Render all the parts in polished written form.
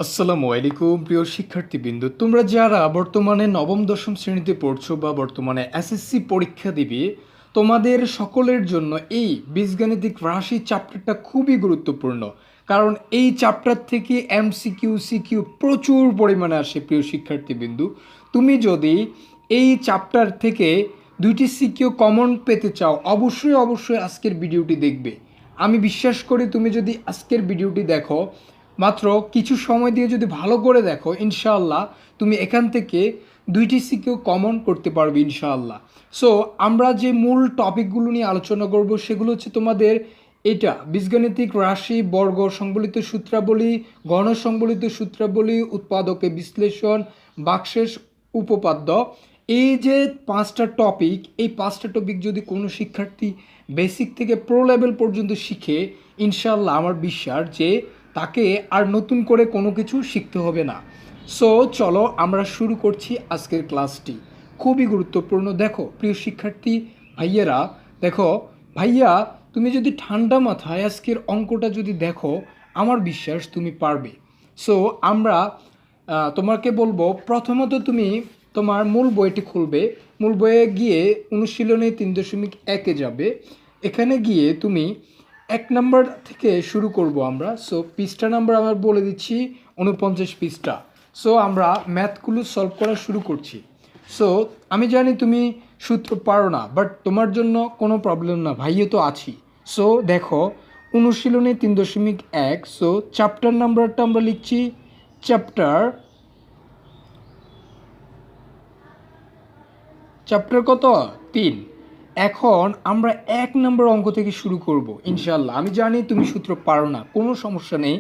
আসসালামু আলাইকুম প্রিয় শিক্ষার্থীবৃন্দ, তোমরা যারা বর্তমানে নবম দশম শ্রেণীতে পড়ছো বা বর্তমানে এসএসসি পরীক্ষা দিবে, তোমাদের সকলের জন্য এই বীজগাণিতিক রাশি চ্যাপ্টারটা খুবই গুরুত্বপূর্ণ। কারণ এই চ্যাপ্টার থেকে এমসিকিউ সিকিউ প্রচুর পরিমাণে আসে। প্রিয় শিক্ষার্থীবৃন্দ, তুমি যদি এই চ্যাপ্টার থেকে দুইটি সিকিউ কমন পেতে চাও, অবশ্যই অবশ্যই আজকের ভিডিওটি দেখবে। আমি বিশ্বাস করি তুমি যদি আজকের ভিডিওটি দেখো, মাত্র কিছু সময় দিয়ে যদি ভালো করে দেখো, ইনশাআল্লাহ তুমি এখান থেকে দুইটি সিকিউ কমন করতে পারবে ইনশাআল্লাহ। সো আমরা যে মূল টপিকগুলো নিয়ে আলোচনা করব সেগুলো হচ্ছে তোমাদের এটা বীজগাণিতিক রাশি, বর্গ, সংবলিত সূত্রাবলী, গণ সংবলিত সূত্রাবলী, উৎপাদকে বিশ্লেষণ, বাকশেষ, উপপাদ্য। এই যে পাঁচটা টপিক, এই পাঁচটা টপিক যদি কোনো শিক্ষার্থী বেসিক থেকে প্রো লেভেল পর্যন্ত শিখে, ইনশাআল্লাহ আমার বিশ্বাস যে তাকে আর নতুন করে কোনো কিছু শিখতে হবে না। সো চলো আমরা শুরু করছি আজকের ক্লাসটি। খুবই গুরুত্বপূর্ণ। দেখো প্রিয় শিক্ষার্থী ভাইয়েরা, দেখো ভাইয়া, তুমি যদি ঠান্ডা মাথায় আজকের অঙ্কটা যদি দেখো, আমার বিশ্বাস তুমি পারবে। সো আমরা তোমাকে বলবো, প্রথমত তুমি তোমার মূল বইটি খুলবে। মূল বইয়ে গিয়ে অনুশীলনী 3.1-এ যাবে। এখানে গিয়ে তুমি 1 নম্বর থেকে শুরু করব আমরা। সো পৃষ্ঠা নাম্বার আমার বলে দিচ্ছি, 49 পৃষ্ঠা। সো আমরা ম্যাথগুলো সলভ করা শুরু করছি। সো আমি জানি তুমি সূত্র পারো না, বাট তোমার জন্য কোনো প্রবলেম না, ভাইও তো আছি। সো দেখো, অনুশীলনী 3.1। সো চ্যাপ্টার নাম্বারটা আমরা লিখছি চ্যাপ্টার কত? 3। এখন আমরা 1 নম্বর অঙ্ক থেকে শুরু করব ইনশাল্লাহ। আমি জানি তুমি সূত্র পারো না, কোনো সমস্যা নেই।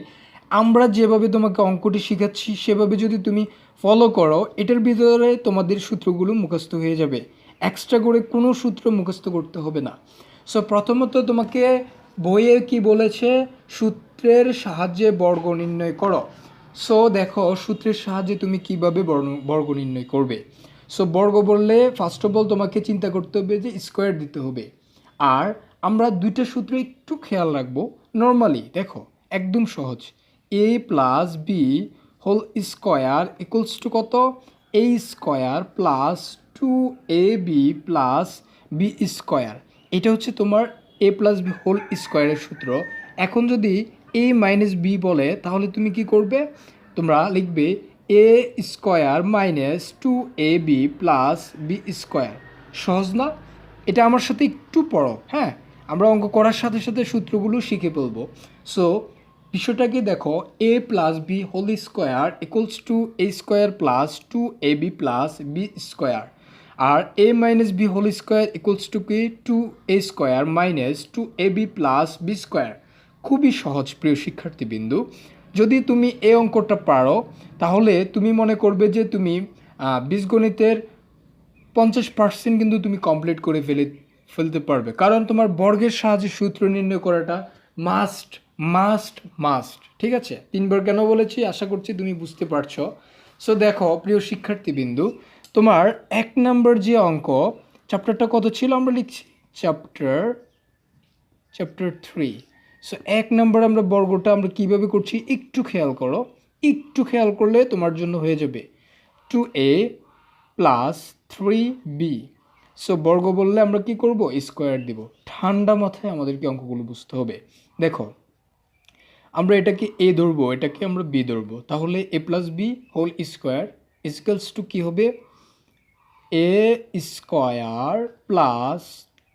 আমরা যেভাবে তোমাকে অঙ্কটি শেখাচ্ছি সেভাবে যদি তুমি ফলো করো, এটার ভিতরে তোমাদের সূত্রগুলো মুখস্থ হয়ে যাবে। এক্সট্রা করে কোনো সূত্র মুখস্থ করতে হবে না। সো প্রথমত তোমাকে বইয়ে কি বলেছে, সূত্রের সাহায্যে বর্গ নির্ণয় করো। সো দেখো, সূত্রের সাহায্যে তুমি কিভাবে বর্গ নির্ণয় করবে। সো বর্গ বললে ফার্স্ট অফ অল তোমাকে চিন্তা করতে হবে যে স্কোয়ার দিতে হবে। আর আমরা দুইটা সূত্র একটু খেয়াল রাখবো। নর্মালি দেখো, একদম সহজ। a plus B whole square equals to কত? a square plus 2ab plus B square. এটা হচ্ছে তোমার a প্লাস বি হোল স্কোয়ারের সূত্র। এখন যদি a মাইনাস বি বলে, তাহলে তুমি কি করবে? তোমরা লিখবে a square minus 2ab plus B square. সহজ না? এটা আমার সাথে একটু পড়ো, হ্যাঁ? আমরা অঙ্ক করার সাথে সাথে সূত্রগুলো শিখে ফেলবো। সো বিষয়টাকে দেখো, a plus B whole square equals to a square plus 2ab plus B square. আর a minus b whole square equals to কি? 2a square minus 2ab plus B square. খুবই সহজ প্রিয় শিক্ষার্থীবৃন্দু। যদি তুমি এই অঙ্কটা পারো, তাহলে তুমি মনে করবে যে তুমি বীজগণিতের 50% কিন্তু তুমি কমপ্লিট করে ফেলতে পারবে। কারণ তোমার বর্গের সাহায্যে সূত্র নির্ণয় করাটা মাস্ট মাস্ট মাস্ট। ঠিক আছে? 3বার কেন বলেছি আশা করছি তুমি বুঝতে পারছো। সো দেখো প্রিয় শিক্ষার্থীবৃন্দু, তোমার 1 নম্বর যে অঙ্ক, চ্যাপ্টারটা কত ছিল আমরা লিখছি? চ্যাপ্টার 3। সো 1 নম্বর আমরা বর্গটা আমরা কীভাবে করছি একটু খেয়াল করো। একটু খেয়াল করলে তোমার জন্য হয়ে যাবে 2a প্লাস 3b। সো বর্গ বললে আমরা কি করব? স্কোয়ার দিব। ঠান্ডা মাথায় আমাদেরকে অঙ্কগুলো বুঝতে হবে। দেখো, আমরা এটাকে a ধরবো, এটাকে আমরা b ধরবো, তাহলে a plus B whole square equals to কী হবে? A square plus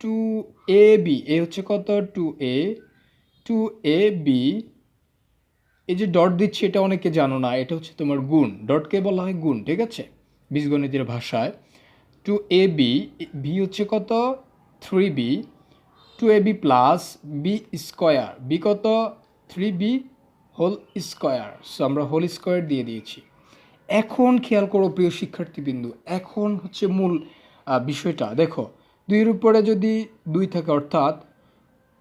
2ab। এ হচ্ছে কত? 2ab। এই যে ডট দিচ্ছি, এটা অনেকে জানো না, এটা হচ্ছে তোমার গুণ। ডটকে বলা হয় গুণ, ঠিক আছে, বীজগণিতের ভাষায়। 2ab, বি হচ্ছে কত? 3b। 2ab plus B square, B কত? 3b whole square. সো আমরা হোল স্কোয়ার দিয়ে দিয়েছি। এখন খেয়াল করো প্রিয় শিক্ষার্থীবৃন্দু, এখন হচ্ছে মূল বিষয়টা। দেখো, 2-এর উপরে যদি 2 থাকে অর্থাৎ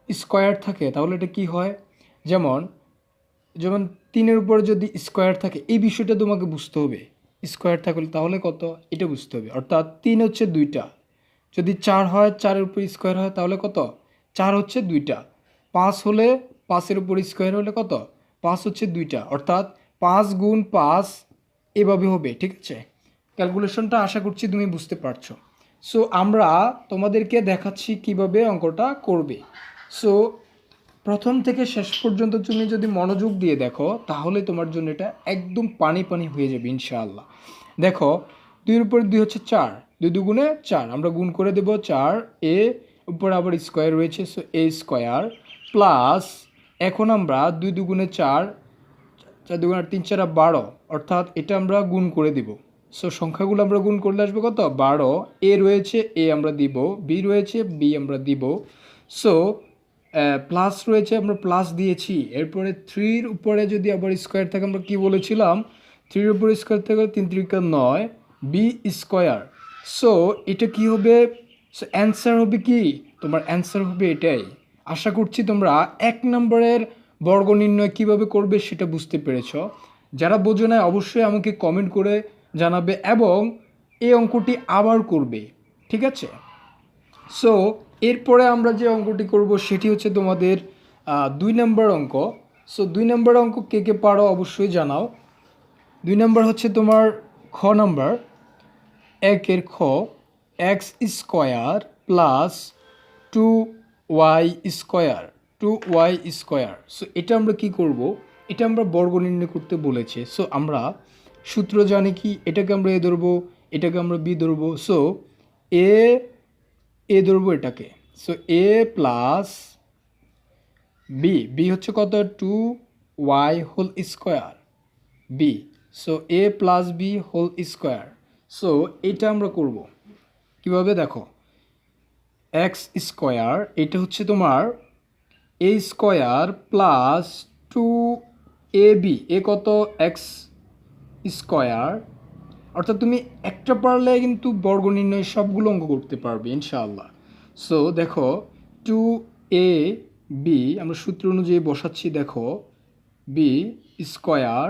স্কোয়ার থাকে, তাহলে এটা কি হয়? যেমন যেমন 3-এর উপরে যদি স্কোয়ার থাকে, এই বিষয়টা তোমাকে বুঝতে হবে। স্কোয়ার থাকলে তাহলে কত, এটা বুঝতে হবে। অর্থাৎ 3 হচ্ছে 2টা, যদি 4 হয়, 4-এর উপর স্কোয়ার হয়, তাহলে কত? 4 হচ্ছে 2টা। 5 হলে 5-এর উপর স্কোয়ার হলে কত? 5 হচ্ছে 2টা। অর্থাৎ 5 গুণ 5 এভাবে হবে, ঠিক আছে? ক্যালকুলেশনটা আশা করছি তুমি বুঝতে পারছো। সো আমরা তোমাদেরকে দেখাচ্ছি কিভাবে অঙ্কটা করবে। সো প্রথম থেকে শেষ পর্যন্ত তুমি যদি মনোযোগ দিয়ে দেখো তাহলে তোমার জন্য এটা একদম পানি পানি হয়ে যাবে ইনশাআল্লাহ। দেখো 2-এর উপরে 2 হচ্ছে 4, 2 দুগুণে 4, আমরা গুণ করে দেব 4, এ উপরে আবার স্কোয়ার রয়েছে, সো এ স্কোয়ার প্লাস, এখন আমরা 2 দুগুণে 4, 4 দুগুণে 8, 3 4 12, অর্থাৎ এটা আমরা গুণ করে দিব। সো সংখ্যাগুলো আমরা গুণ করলে আসবে কত? 12। এ রয়েছে, এ আমরা দিব, বি রয়েছে, বি আমরা দিব। সো প্লাস রয়েছে, আমরা প্লাস দিয়েছি। এরপরে 3-র উপরে যদি আবার স্কোয়ার থাকে, আমরা কি বলেছিলাম? 3-এর উপরে স্কোয়ার থাকে 3 3 9, বি স্কোয়ার। সো এটা কি হবে? সো অ্যান্সার হবে কি? তোমার অ্যান্সার হবে এটাই। আশা করছি তোমরা 1 নম্বরের বর্গ নির্ণয় কীভাবে করবে সেটা বুঝতে পেরেছ। যারা বোঝো না অবশ্যই আমাকে কমেন্ট করে জানাবে এবং এই অঙ্কটি আবার করবে, ঠিক আছে? সো এরপরে আমরা যে অঙ্কটি করব সেটি হচ্ছে তোমাদের 2 নম্বর অঙ্ক। সো 2 নম্বর অঙ্ক কে কে পারো অবশ্যই জানাও। 2 নম্বর হচ্ছে তোমার খ নাম্বার, 1-এর খ, x square plus 2y square, 2y square. So এটা আমরা কি করব? এটা আমরা বর্গ নির্ণয় করতে বলেছে। সো আমরা সূত্র জানি কি? এটাকে আমরা এ ধরবো, এটাকে আমরা বি ধরবো। সো এ ধরবো এটাকে। So a plus b, b হচ্ছে কত? 2y whole square, b. So a plus B whole square. So এটা আমরা করব কীভাবে? দেখো, এক্স স্কোয়ার, এটা হচ্ছে তোমার এ স্কোয়ার প্লাস 2ab, এ কত? X square. অর্থাৎ তুমি একটা পারলে কিন্তু বর্গ নির্ণয় সবগুলো অঙ্ক করতে পারবে ইনশাআল্লাহ। সো দেখো 2ab আমরা সূত্র অনুযায়ী বসাচ্ছি। দেখো B square,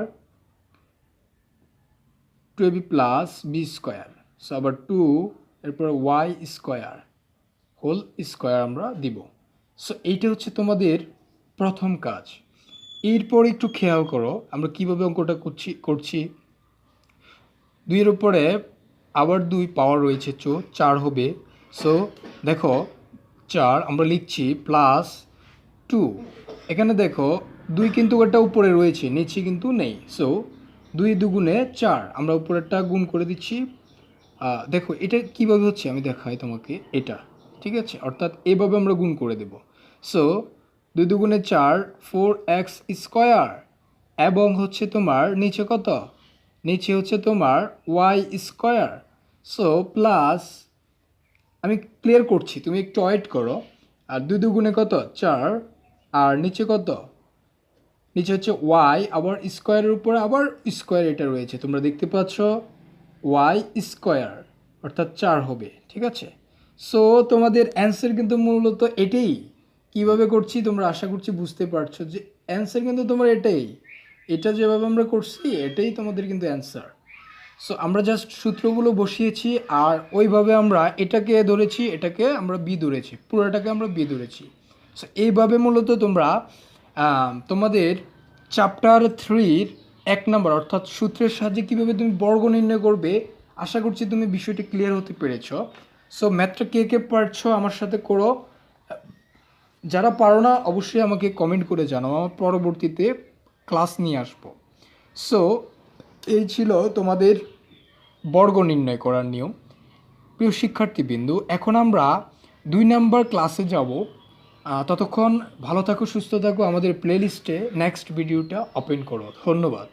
2ab plus B square, so আবার 2, এরপর ওয়াই স্কোয়ার হোল স্কোয়ার আমরা দিব। সো এইটা হচ্ছে তোমাদের প্রথম কাজ। এরপর একটু খেয়াল করো আমরা কিভাবে অঙ্কটা করছি। 2-এর উপরে আবার 2 পাওয়ার রয়েছে, 4 হবে। সো দেখো 4 আমরা লিখছি প্লাস 2, এখানে দেখো 2 কিন্তু ওটা উপরে রয়েছে, নিচে কিন্তু নেই। সো 2 দুগুণে 4, আমরা উপরেরটা গুণ করে দিচ্ছি। দেখো এটা কীভাবে হচ্ছে আমি দেখাই তোমাকে এটা, ঠিক আছে? অর্থাৎ এভাবে আমরা গুণ করে দেব। সো 2 দুগুণে 4, 4x স্কোয়ার, এবং হচ্ছে তোমার নিচে কত? নিচে হচ্ছে তোমার ওয়াই স্কোয়ার। সো প্লাস, আমি ক্লিয়ার করছি, তুমি একটু ওয়েট করো। আর 2 দুগুণে কত? 4, আর নিচে কত? নিচে হচ্ছে ওয়াই, আবার স্কোয়ারের উপরে আবার স্কোয়ার এটা রয়েছে, তোমরা দেখতে পাচ্ছ ওয়াই স্কোয়ার, অর্থাৎ 4 হবে, ঠিক আছে? সো তোমাদের অ্যান্সার কিন্তু মূলত এটাই। কিভাবে করছি তোমরা আশা করছি বুঝতে পারছো যে অ্যান্সার কিন্তু তোমার এটাই। এটা যেভাবে আমরা করছি এটাই তোমাদের কিন্তু অ্যান্সার। সো আমরা জাস্ট সূত্রগুলো বসিয়েছি আর ওইভাবে আমরা এটাকে ধরেছি, এটাকে আমরা বি ধরেছি, পুরোটাকে আমরা বি ধরেছি। সো এইভাবে মূলত তোমরা তোমাদের চ্যাপ্টার 3-র 1 নম্বর অর্থাৎ সূত্রের সাহায্যে কীভাবে তুমি বর্গ নির্ণয় করবে আশা করছি তুমি বিষয়টি ক্লিয়ার হতে পেরেছো। সো ম্যাথটা কে কে পারছো আমার সাথে করো, যারা পারো না অবশ্যই আমাকে কমেন্ট করে জানাও, আমার পরবর্তীতে ক্লাস নিয়ে আসবো। সো এই ছিল তোমাদের বর্গ নির্ণয় করার নিয়ম। প্রিয় শিক্ষার্থীবৃন্দু, এখন আমরা 2 নম্বর ক্লাসে যাব। ততক্ষণ ভালো থাকো, সুস্থ থাকো, আমাদের প্লেলিস্টে নেক্সট ভিডিওটা ওপেন করো। ধন্যবাদ।